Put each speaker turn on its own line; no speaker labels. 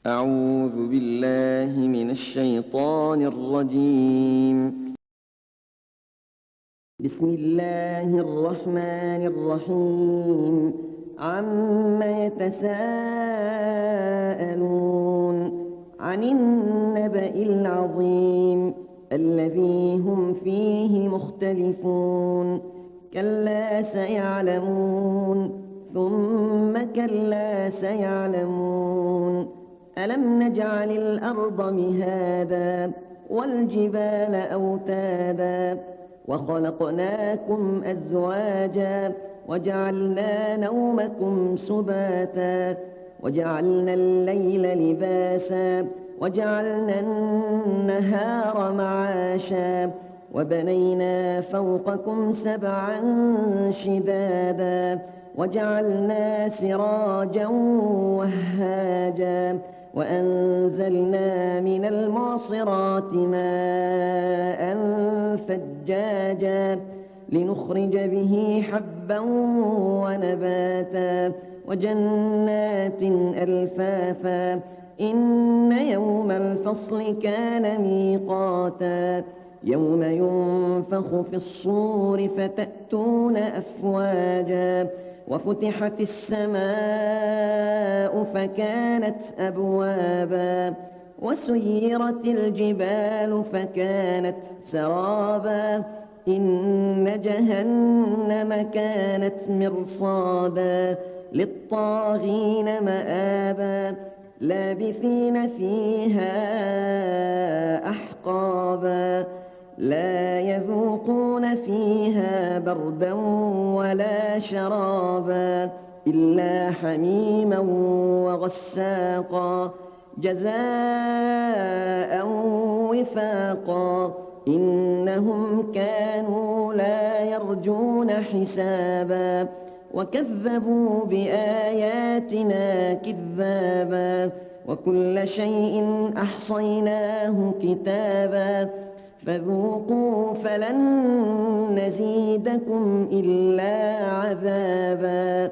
أعوذ بالله من الشيطان الرجيم. بسم الله الرحمن الرحيم. عم يتساءلون عن النبأ العظيم الذي هم فيه مختلفون. كلا سيعلمون ثم كلا سيعلمون. ألم نجعل الأرض مهادا والجبال أوتادا وخلقناكم أزواجا وجعلنا نومكم سباتا وجعلنا الليل لباسا وجعلنا النهار معاشا وبنينا فوقكم سبعا شدادا وجعلنا سراجا وهاجا وأنزلنا من المعصرات ماء ثجاجا لنخرج به حبا ونباتا وجنات ألفافا. إن يوم الفصل كان ميقاتا يوم ينفخ في الصور فتأتون أفواجا وفتحت السماء فكانت أبوابا وسيرت الجبال فكانت سرابا. إن جهنم كانت مرصادا للطاغين مآبا لابثين فيها أحقابا لا يذوقون فيها بردا ولا شرابا إلا حميما وغساقا جزاء وفاقا. إنهم كانوا لا يرجون حسابا وكذبوا بآياتنا كذابا وكل شيء أحصيناه كتابا فذوقوا فلن نزيدكم إلا عذابا.